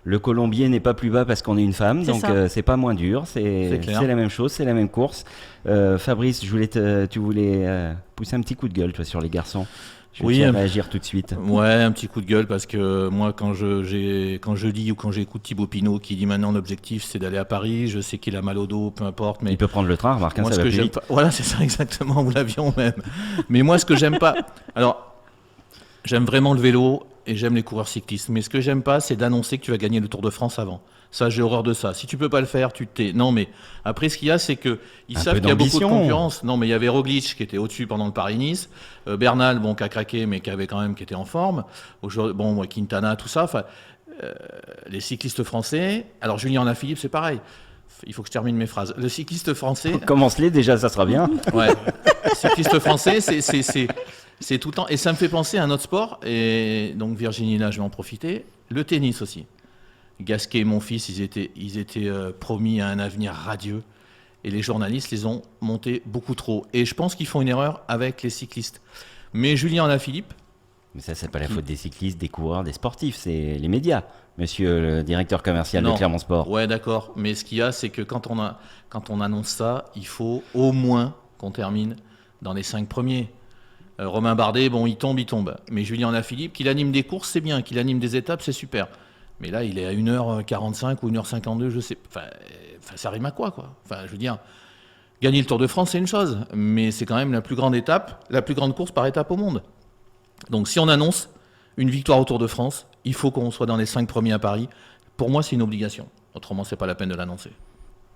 Le colombier n'est pas plus bas parce qu'on est une femme, donc c'est pas moins dur. C'est la même chose, c'est la même course. Fabrice, tu voulais pousser un petit coup de gueule, toi, sur les garçons. Je vais réagir tout de suite.
Ouais, un petit coup de gueule parce que moi, quand je lis ou quand j'écoute Thibaut Pinot qui dit maintenant l'objectif c'est d'aller à Paris, je sais qu'il a mal au dos, peu importe. Mais
il peut prendre le train, remarque, ça va plus vite.
Voilà, c'est ça exactement, ou l'avion même. Mais moi, ce que j'aime pas, alors j'aime vraiment le vélo et j'aime les coureurs cyclistes, mais ce que j'aime pas, c'est d'annoncer que tu vas gagner le Tour de France avant. Ça, j'ai horreur de ça. Si tu peux pas le faire, tu te tais. Non, mais après, ce qu'il y a, c'est que ils savent qu'il y a beaucoup de concurrence. Non, mais il y avait Roglic qui était au-dessus pendant le Paris-Nice, Bernal, qui a craqué, mais qui était en forme. Quintana, tout ça. Les cyclistes français. Alors, Julien Alaphilippe, c'est pareil. Il faut que je termine mes phrases. Le cycliste français.
Commence-les déjà, ça sera bien.
Ouais. Cycliste français, c'est tout le temps. Et ça me fait penser à un autre sport. Et donc, Virginie, là, je vais en profiter. Le tennis aussi. Gasquet et mon fils, ils étaient promis à un avenir radieux et les journalistes les ont montés beaucoup trop. Et je pense qu'ils font une erreur avec les cyclistes. Mais Julien Alaphilippe...
Mais ça, c'est pas la faute des cyclistes, des coureurs, des sportifs, c'est les médias, monsieur le directeur commercial de Clermont Sport.
Ouais, d'accord. Mais ce qu'il y a, c'est que quand on annonce ça, il faut au moins qu'on termine dans les 5 premiers. Romain Bardet, il tombe. Mais Julien Alaphilippe, qu'il anime des courses, c'est bien. Qu'il anime des étapes, c'est super. Mais là, il est à 1h45 ou 1h52, je sais. Ça rime à quoi. Je veux dire, gagner le Tour de France, c'est une chose, mais c'est quand même la plus grande étape, la plus grande course par étape au monde. Donc, si on annonce une victoire au Tour de France, il faut qu'on soit dans les 5 premiers à Paris. Pour moi, c'est une obligation. Autrement, c'est pas la peine de l'annoncer.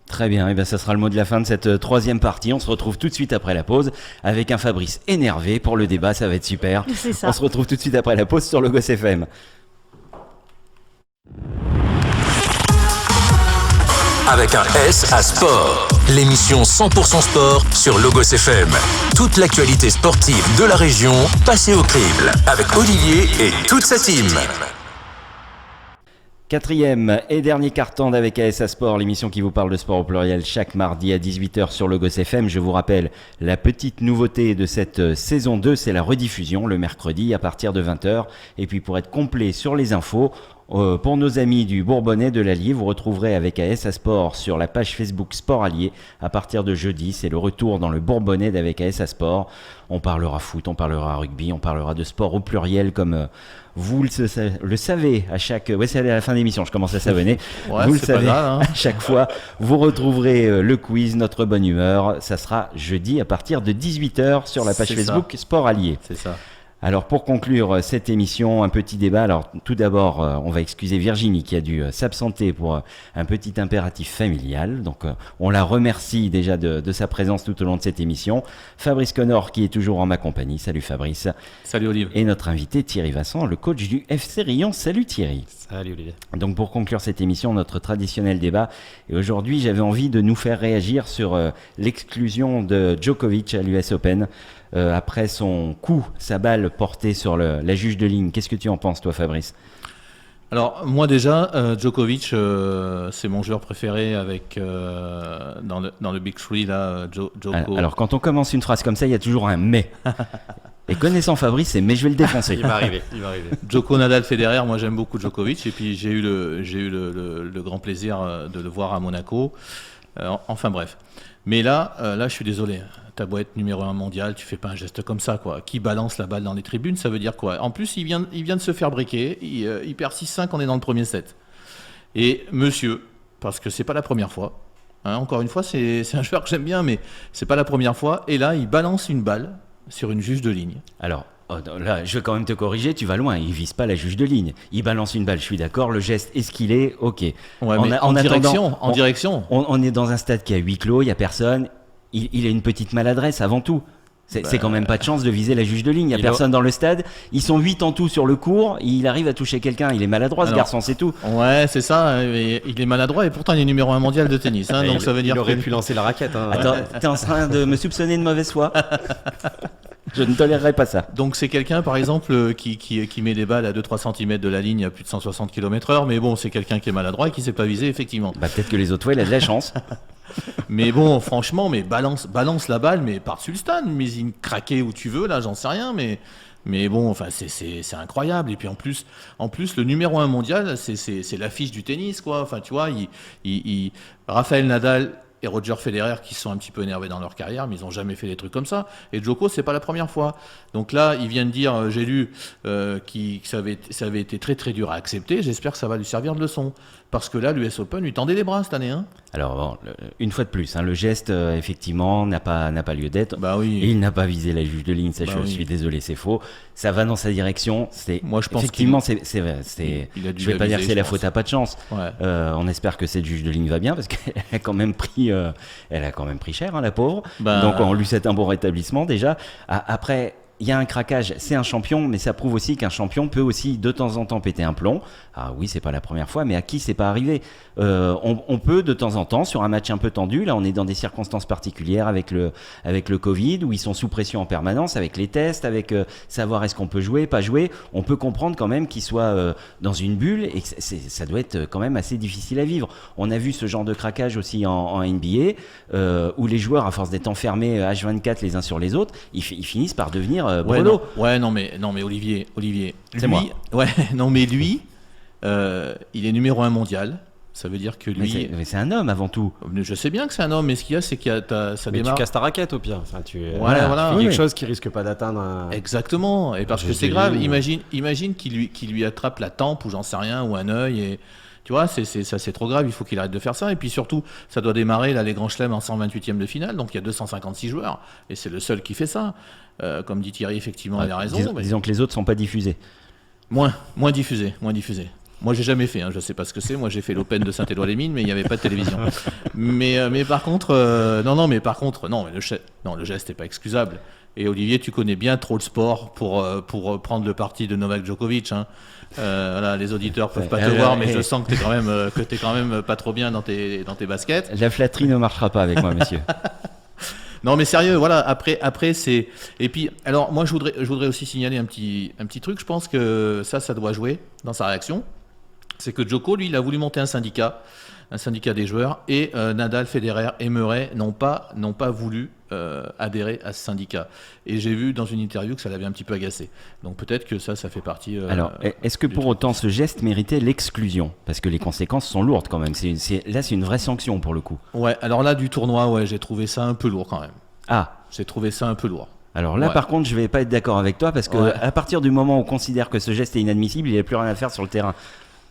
Très bien, et ça sera le mot de la fin de cette troisième partie. On se retrouve tout de suite après la pause avec un Fabrice énervé pour le débat, ça va être super.
C'est ça.
On se retrouve tout de suite après la pause sur Logos FM.
Avec un S à sport. L'émission 100% sport sur Logos FM. Toute l'actualité sportive de la région passée au crible avec Olivier et toute sa team.
Quatrième et dernier carton d'avec ASA Sport, l'émission qui vous parle de sport au pluriel chaque mardi à 18h sur Logos FM. Je vous rappelle, la petite nouveauté de cette saison 2, c'est la rediffusion le mercredi à partir de 20h. Et puis pour être complet sur les infos, pour nos amis du Bourbonnais de l'Allier, vous retrouverez avec ASA Sport sur la page Facebook Sport Allier à partir de jeudi. C'est le retour dans le Bourbonnais d'avec ASA Sport. On parlera foot, on parlera rugby, on parlera de sport au pluriel comme vous le savez à chaque... Ouais, c'est à la fin d'émission, je commence à savonner.
Ouais,
vous le
c'est
savez,
pas grave, hein.
à chaque fois, vous retrouverez le quiz, notre bonne humeur. Ça sera jeudi à partir de 18h sur la page
C'est
Facebook Sport Allier.
C'est ça.
Alors pour conclure cette émission, un petit débat. Alors tout d'abord, on va excuser Virginie qui a dû s'absenter pour un petit impératif familial. Donc on la remercie déjà de sa présence tout au long de cette émission. Fabrice Connor qui est toujours en ma compagnie. Salut Fabrice.
Salut Olive.
Et notre invité Thierry Vincent, le coach du FC Rion. Salut Thierry.
Salut Olivier.
Donc pour conclure cette émission, notre traditionnel débat. Et aujourd'hui, j'avais envie de nous faire réagir sur l'exclusion de Djokovic à l'US Open. Après son coup, sa balle portée sur la juge de ligne. Qu'est-ce que tu en penses, toi, Fabrice ?
Alors moi déjà, Djokovic, c'est mon joueur préféré avec dans le Big Three là, Djoko.
Alors quand on commence une phrase comme ça, il y a toujours un mais. Et connaissant Fabrice, c'est mais je vais le défoncer.
Il va arriver.
Djoko, Nadal, Federer, moi j'aime beaucoup Djokovic et puis j'ai eu le grand plaisir de le voir à Monaco. Enfin bref. Mais là, je suis désolé. T'as beau être numéro 1 mondial, tu fais pas un geste comme ça, quoi. Qui balance la balle dans les tribunes, ça veut dire quoi ? En plus, il vient de se faire briquer. Il perd 6-5, on est dans le premier set. Et monsieur, parce que c'est pas la première fois. Hein, encore une fois, c'est un joueur que j'aime bien, mais c'est pas la première fois. Et là, il balance une balle sur une juge de ligne.
Alors, là, je vais quand même te corriger, tu vas loin. Il vise pas la juge de ligne. Il balance une balle, je suis d'accord. Le geste est ce qu'il est, ok.
Ouais, mais en direction.
On est dans un stade qui a huis clos, il y a personne. Il a une petite maladresse avant tout. C'est quand même pas de chance de viser la juge de ligne. Il y a personne dans le stade. Ils sont 8 en tout sur le court. Il arrive à toucher quelqu'un. Il est maladroit, ce garçon, c'est tout.
Ouais, c'est ça. Il est maladroit et pourtant il est numéro 1 mondial de tennis. Hein, donc ça veut dire
qu'il aurait pu lancer la raquette. Hein.
Attends, t'es en train de me soupçonner de mauvaise foi. Je ne tolérerai pas ça.
Donc c'est quelqu'un, par exemple, qui met des balles à 2-3 cm de la ligne à plus de 160 km/h. Mais bon, c'est quelqu'un qui est maladroit et qui ne sait pas viser, effectivement.
Bah, peut-être que les autres fois, il a de la chance.
Mais bon, franchement, mais balance la balle, mais par-dessus le stade. Mais il craquait où tu veux, là, j'en sais rien. Mais bon, enfin, c'est incroyable. Et puis en plus, le numéro 1 mondial, c'est l'affiche du tennis, quoi. Enfin, tu vois, Rafael Nadal et Roger Federer qui se sont un petit peu énervés dans leur carrière, mais ils n'ont jamais fait des trucs comme ça. Et Djoko, c'est pas la première fois. Donc là, il vient de dire, j'ai lu que ça avait été très très dur à accepter. J'espère que ça va lui servir de leçon. Parce que là, l'US Open lui tendait les bras cette année. Hein.
Alors, bon, une fois de plus, le geste, effectivement, n'a pas lieu d'être.
Bah oui.
Il n'a pas visé la juge de ligne, ça, je suis désolé, c'est faux. Ça va dans sa direction.
Moi, je pense
effectivement, je vais pas dire que c'est la faute à pas de chance.
Ouais.
On espère que cette juge de ligne va bien, parce qu'elle a quand même pris cher, la pauvre. Donc, on lui souhaite un bon rétablissement, déjà. Après... Il y a un craquage, c'est un champion, mais ça prouve aussi qu'un champion peut aussi de temps en temps péter un plomb. Ah oui, c'est pas la première fois, mais à qui c'est pas arrivé ? On peut de temps en temps, sur un match un peu tendu, là on est dans des circonstances particulières avec le Covid, où ils sont sous pression en permanence, avec les tests, avec savoir est-ce qu'on peut jouer, pas jouer. On peut comprendre quand même qu'ils soient dans une bulle et que ça doit être quand même assez difficile à vivre. On a vu ce genre de craquage aussi en NBA, où les joueurs, à force d'être enfermés H24 les uns sur les autres, ils finissent par devenir Bruno.
Non mais Olivier.
C'est moi.
Ouais, non mais lui, il est numéro 1 mondial. Ça veut dire que lui.
Mais c'est un homme avant tout.
Je sais bien que c'est un homme, mais ce qu'il y a, c'est que ça démarre.
Tu casses ta raquette au pire. Enfin, tu fais
voilà.
quelque chose qui risque pas d'atteindre un.
Exactement. Et parce que c'est grave. Imagine qu'il lui attrape la tempe ou j'en sais rien ou un œil et. Tu vois, c'est trop grave, il faut qu'il arrête de faire ça. Et puis surtout, ça doit démarrer là, les grands chelems en 128e de finale, donc il y a 256 joueurs. Et c'est le seul qui fait ça. Comme dit Thierry, effectivement, il a raison.
Disons que les autres ne sont pas diffusés.
Moins diffusés. Moi, j'ai jamais fait, je ne sais pas ce que c'est. Moi, j'ai fait l'Open de Saint-Éloi-les-Mines, mais il n'y avait pas de télévision. mais par contre, le geste n'est pas excusable. Et Olivier, tu connais bien trop le sport pour prendre le parti de Novak Djokovic. Hein. Voilà, les auditeurs peuvent pas te voir, mais je sens que t'es quand même pas trop bien dans tes baskets.
La flatterie ne marchera pas avec moi, monsieur.
Non, mais sérieux, voilà. Après c'est. Et puis, alors moi, je voudrais aussi signaler un petit truc. Je pense que ça doit jouer dans sa réaction. C'est que Djoko, lui, il a voulu monter un syndicat des joueurs, et Nadal, Federer et Murray n'ont pas voulu adhérer à ce syndicat. Et j'ai vu dans une interview que ça l'avait un petit peu agacé. Donc peut-être que ça fait partie...
Alors, est-ce que pour autant ce geste méritait l'exclusion ? Parce que les conséquences sont lourdes quand même. Là, c'est une vraie sanction pour le coup.
Ouais, alors là, du tournoi, j'ai trouvé ça un peu lourd quand même.
Ah,
j'ai trouvé ça un peu lourd.
Alors là, par contre, je vais pas être d'accord avec toi parce que à partir du moment où on considère que ce geste est inadmissible, il n'y a plus rien à faire sur le terrain.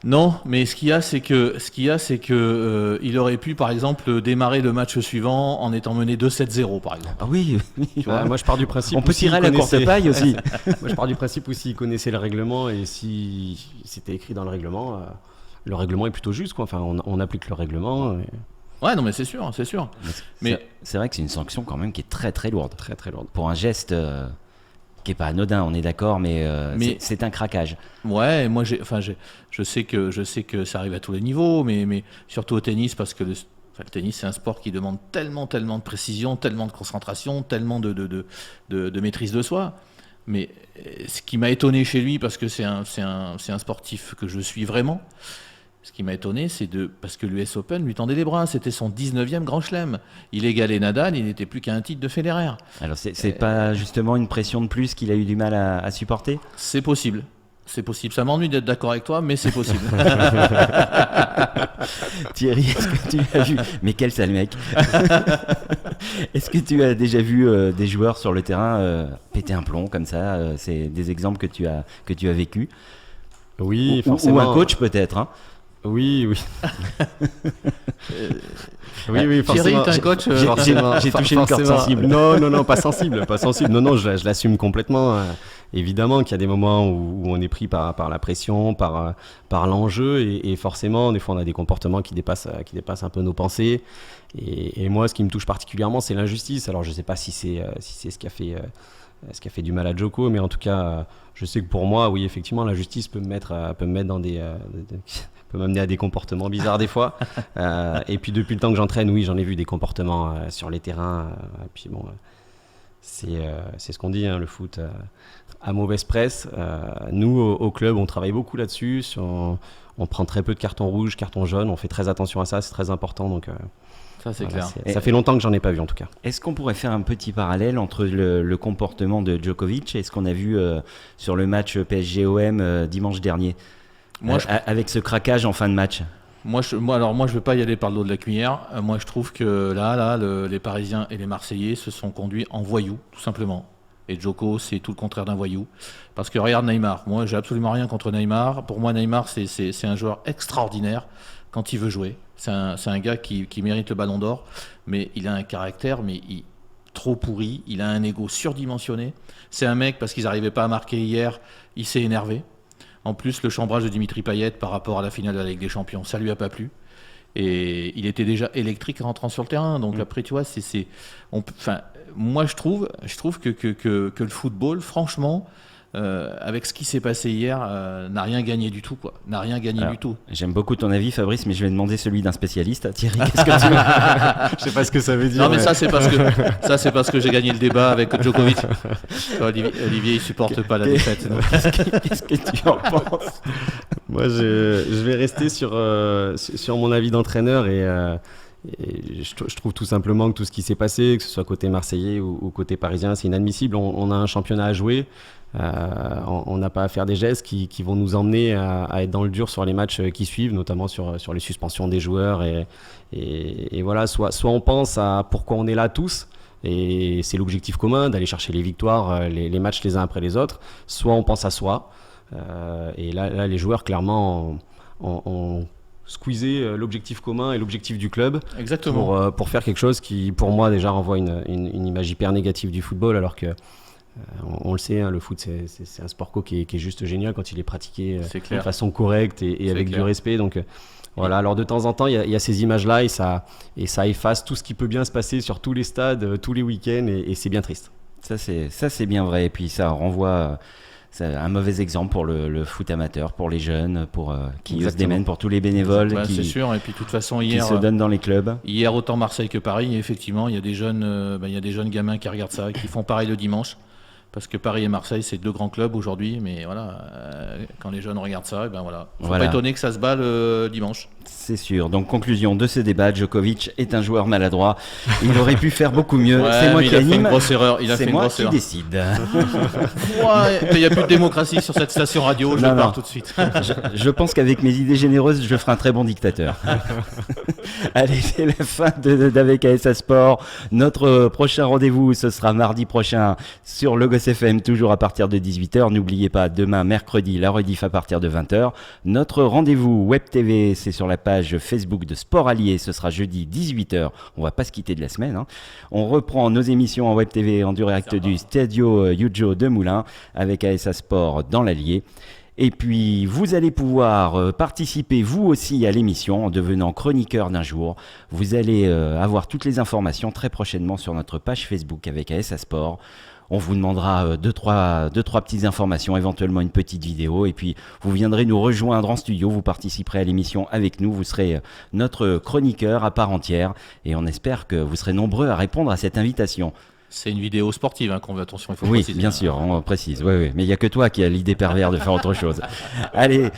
Non, mais ce qu'il y a, c'est que il aurait pu, par exemple, démarrer le match suivant en étant mené 2-7-0, par exemple.
Ah oui.
Moi, je pars du principe.
On peut tirer la courte paille aussi.
Moi, je pars du principe où s'ils connaissaient le règlement et si c'était écrit dans le règlement est plutôt juste, quoi. Enfin, on applique le règlement.
Ouais, non, mais c'est sûr. Mais
c'est vrai que c'est une sanction quand même qui est très très lourde.
Très très lourde.
Pour un geste qui est pas anodin, on est d'accord, mais c'est un craquage.
Ouais, moi je sais que ça arrive à tous les niveaux, mais surtout au tennis, parce que le tennis c'est un sport qui demande tellement de précision, tellement de concentration, tellement de maîtrise de soi. Mais ce qui m'a étonné chez lui, parce que c'est un sportif que je suis vraiment. Ce qui m'a étonné, parce que l'US Open lui tendait les bras. C'était son 19e Grand Chelem. Il égalait Nadal, il n'était plus qu'à un titre de Federer.
Alors, c'est pas justement une pression de plus qu'il a eu du mal à supporter ?
C'est possible. Ça m'ennuie d'être d'accord avec toi, mais c'est possible.
Thierry, est-ce que tu as vu... Mais quel sale mec. Est-ce que tu as déjà vu des joueurs sur le terrain péter un plomb comme ça ? C'est des exemples que tu as vécu.
Oui,
forcément. Ou un coach peut-être, hein.
Oui. Oui, forcément.
Thierry est un coach.
J'ai touché une corde sensible.
Non, pas sensible. Non, je l'assume complètement. Évidemment qu'il y a des moments où on est pris par la pression, par l'enjeu, et forcément, des fois, on a des comportements qui dépassent un peu nos pensées. Et moi, ce qui me touche particulièrement, c'est l'injustice. Alors, je sais pas si c'est ce qui a fait du mal à Djoko, mais en tout cas, je sais que pour moi, oui, effectivement, la justice peut me mettre dans peut m'amener à des comportements bizarres des fois. Et puis depuis le temps que j'entraîne, oui, j'en ai vu des comportements sur les terrains. Et puis bon, c'est ce qu'on dit, hein, le foot à mauvaise presse. Nous, au club, on travaille beaucoup là-dessus. On prend très peu de cartons rouges, cartons jaunes. On fait très attention à ça, c'est très important. Donc,
ça, c'est clair.
Ça fait longtemps que j'en ai pas vu, en tout cas.
Est-ce qu'on pourrait faire un petit parallèle entre le comportement de Djokovic et ce qu'on a vu sur le match PSG-OM dimanche dernier, avec ce craquage en fin de match?
Moi, je ne vais pas y aller par le dos de la cuillère. Moi, je trouve que là, les Parisiens et les Marseillais se sont conduits en voyous, tout simplement. Et Djoko, c'est tout le contraire d'un voyou. Parce que regarde Neymar. Moi, j'ai absolument rien contre Neymar. Pour moi, Neymar, c'est un joueur extraordinaire quand il veut jouer. C'est un gars qui mérite le ballon d'or, mais il a un caractère trop pourri. Il a un ego surdimensionné. C'est un mec, parce qu'ils n'arrivaient pas à marquer hier, il s'est énervé. En plus, le chambrage de Dimitri Payet par rapport à la finale de la Ligue des Champions, ça lui a pas plu. Et il était déjà électrique en rentrant sur le terrain. Donc après, tu vois, moi, je trouve que le football, franchement, avec ce qui s'est passé hier, n'a rien gagné du tout, quoi. N'a rien gagné du tout.
J'aime beaucoup ton avis, Fabrice, mais je vais demander celui d'un spécialiste. Thierry, qu'est-ce que tu veux?
Je sais pas ce que ça veut dire.
Non, mais ça, c'est parce que j'ai gagné le débat avec Djokovic. Olivier, il supporte pas la défaite.
Qu'est-ce que tu en penses?
Moi, je vais rester sur mon avis d'entraîneur et je trouve tout simplement que tout ce qui s'est passé, que ce soit côté marseillais ou côté parisien, c'est inadmissible. On a un championnat à jouer. On n'a pas à faire des gestes qui vont nous emmener à être dans le dur sur les matchs qui suivent, notamment sur les suspensions des joueurs. Et voilà, soit on pense à pourquoi on est là tous, et c'est l'objectif commun d'aller chercher les victoires, les matchs les uns après les autres, soit on pense à soi. Et là, les joueurs, clairement, ont squeezé l'objectif commun et l'objectif du club.
Exactement.
Pour faire quelque chose qui, pour moi, déjà renvoie une image hyper négative du football, alors que on le sait, hein, le foot, c'est un sport qui est juste génial quand il est pratiqué de façon correcte et avec du respect. Donc voilà, alors de temps en temps, il y a ces images-là et ça efface tout ce qui peut bien se passer sur tous les stades, tous les week-ends, et c'est bien triste.
Ça, c'est bien vrai. Et puis ça renvoie... C'est un mauvais exemple pour le foot amateur, pour les jeunes, pour qui se démènent, pour tous les bénévoles
c'est sûr. Et puis de toute façon,
qui se donnent dans les clubs.
Hier, autant Marseille que Paris, effectivement, il y a des jeunes gamins qui regardent ça, qui font pareil le dimanche. Parce que Paris et Marseille, c'est 2 grands clubs aujourd'hui, mais voilà, quand les jeunes regardent ça, et ben voilà. Faut pas étonner que ça se bat le dimanche.
C'est sûr. Donc, conclusion de ce débat, Djokovic est un joueur maladroit. Il aurait pu faire beaucoup mieux. C'est moi qui anime.
Il a fait une grosse erreur.
C'est moi qui décide.
Il n'y a plus de démocratie sur cette station radio. Je pars tout de suite.
Je pense qu'avec mes idées généreuses, je ferai un très bon dictateur. Allez, c'est la fin d'Avec ASA Sport. Notre prochain rendez-vous, ce sera mardi prochain sur Logos FM, toujours à partir de 18h. N'oubliez pas, demain, mercredi, la rediff à partir de 20h. Notre rendez-vous Web TV, c'est sur la page Facebook de Sport Allié. Ce sera jeudi 18h. On va pas se quitter de la semaine. On reprend nos émissions en Web TV en direct du Stadio Yujo de Moulins avec ASA Sport dans l'Allier. Et puis, vous allez pouvoir participer vous aussi à l'émission en devenant chroniqueur d'un jour. Vous allez avoir toutes les informations très prochainement sur notre page Facebook avec ASA Sport. On vous demandera deux, trois petites informations, éventuellement une petite vidéo. Et puis, vous viendrez nous rejoindre en studio. Vous participerez à l'émission avec nous. Vous serez notre chroniqueur à part entière. Et on espère que vous serez nombreux à répondre à cette invitation.
C'est une vidéo sportive qu'on veut, attention, il faut
préciser.
Oui,
bien sûr, on précise. Oui. Mais il n'y a que toi qui as l'idée perverse de faire autre chose. Allez,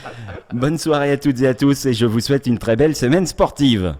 bonne soirée à toutes et à tous et je vous souhaite une très belle semaine sportive.